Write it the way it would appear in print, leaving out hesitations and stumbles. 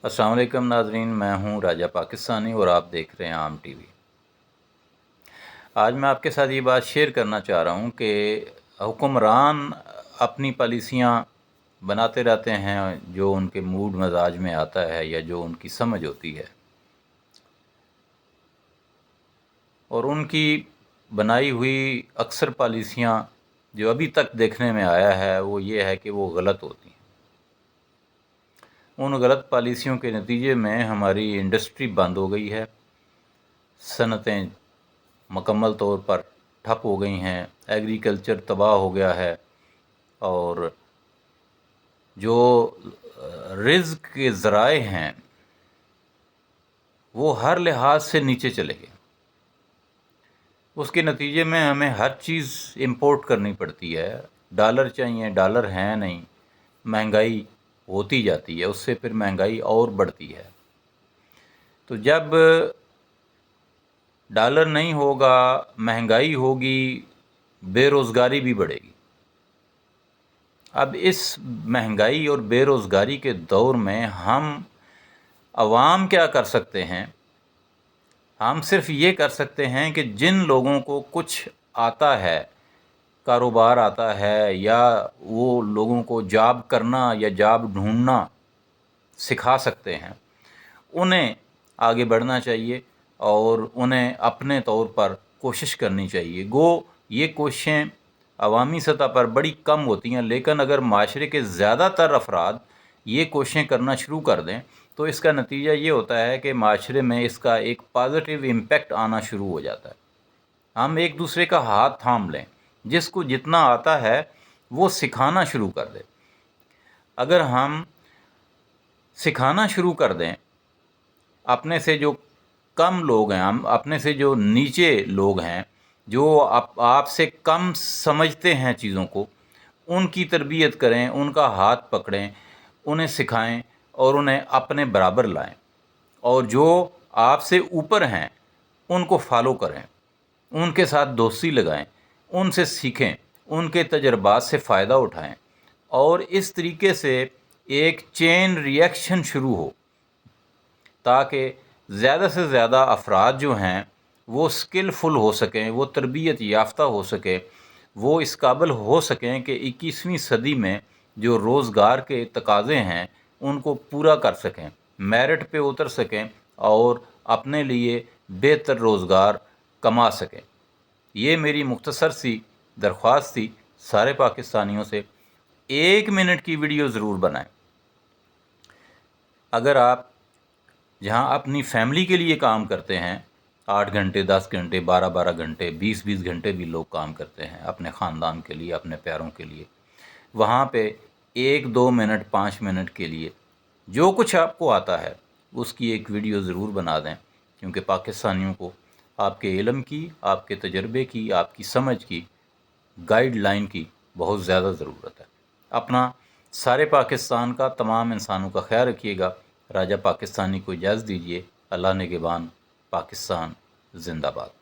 السلام علیکم ناظرین، میں ہوں راجہ پاکستانی اور آپ دیکھ رہے ہیں عام ٹی وی۔ آج میں آپ کے ساتھ یہ بات شیئر کرنا چاہ رہا ہوں کہ حکمران اپنی پالیسیاں بناتے رہتے ہیں جو ان کے موڈ مزاج میں آتا ہے یا جو ان کی سمجھ ہوتی ہے، اور ان کی بنائی ہوئی اکثر پالیسیاں جو ابھی تک دیکھنے میں آیا ہے وہ یہ ہے کہ وہ غلط ہوتی ہیں۔ ان غلط پالیسیوں کے نتیجے میں ہماری انڈسٹری بند ہو گئی ہے، صنعتیں مکمل طور پر ٹھپ ہو گئی ہیں، ایگریکلچر تباہ ہو گیا ہے، اور جو رزق کے ذرائع ہیں وہ ہر لحاظ سے نیچے چلے گئے۔ اس کے نتیجے میں ہمیں ہر چیز امپورٹ کرنی پڑتی ہے، ڈالر چاہیے، ڈالر ہیں نہیں، مہنگائی ہوتی جاتی ہے، اس سے پھر مہنگائی اور بڑھتی ہے۔ تو جب ڈالر نہیں ہوگا، مہنگائی ہوگی، بے روزگاری بھی بڑھے گی۔ اب اس مہنگائی اور بے روزگاری کے دور میں ہم عوام کیا کر سکتے ہیں؟ ہم صرف یہ کر سکتے ہیں کہ جن لوگوں کو کچھ آتا ہے، کاروبار آتا ہے، یا وہ لوگوں کو جاب کرنا یا جاب ڈھونڈنا سکھا سکتے ہیں، انہیں آگے بڑھنا چاہیے اور انہیں اپنے طور پر کوشش کرنی چاہیے۔ گو یہ کوششیں عوامی سطح پر بڑی کم ہوتی ہیں، لیکن اگر معاشرے کے زیادہ تر افراد یہ کوششیں کرنا شروع کر دیں تو اس کا نتیجہ یہ ہوتا ہے کہ معاشرے میں اس کا ایک پازیٹیو امپیکٹ آنا شروع ہو جاتا ہے۔ ہم ایک دوسرے کا ہاتھ تھام لیں، جس کو جتنا آتا ہے وہ سکھانا شروع کر دے۔ اگر ہم سکھانا شروع کر دیں، اپنے سے جو کم لوگ ہیں، ہم اپنے سے جو نیچے لوگ ہیں، جو آپ سے کم سمجھتے ہیں چیزوں کو، ان کی تربیت کریں، ان کا ہاتھ پکڑیں، انہیں سکھائیں اور انہیں اپنے برابر لائیں، اور جو آپ سے اوپر ہیں ان کو فالو کریں، ان کے ساتھ دوستی لگائیں، ان سے سیکھیں، ان کے تجربات سے فائدہ اٹھائیں، اور اس طریقے سے ایک چین ری ایکشن شروع ہو، تاکہ زیادہ سے زیادہ افراد جو ہیں وہ اسکلفل ہو سکیں، وہ تربیت یافتہ ہو سکیں، وہ اس قابل ہو سکیں کہ 21ویں صدی میں جو روزگار کے تقاضے ہیں ان کو پورا کر سکیں، میرٹ پہ اتر سکیں اور اپنے لیے بہتر روزگار کما سکیں۔ یہ میری مختصر سی درخواست تھی سارے پاکستانیوں سے۔ 1 منٹ کی ویڈیو ضرور بنائیں۔ اگر آپ جہاں اپنی فیملی کے لیے کام کرتے ہیں، 8 گھنٹے، 10 گھنٹے، 12 گھنٹے، 20 گھنٹے بھی لوگ کام کرتے ہیں اپنے خاندان کے لیے، اپنے پیاروں کے لیے، وہاں پہ 1-2 منٹ، 5 منٹ کے لیے جو کچھ آپ کو آتا ہے اس کی ایک ویڈیو ضرور بنا دیں، کیونکہ پاکستانیوں کو آپ کے علم کی، آپ کے تجربے کی، آپ کی سمجھ کی، گائیڈ لائن کی بہت زیادہ ضرورت ہے۔ اپنا، سارے پاکستان کا، تمام انسانوں کا خیال رکھیے گا۔ راجہ پاکستانی کو اجازت دیجیے۔ اللہ نگہبان۔ پاکستان زندہ باد۔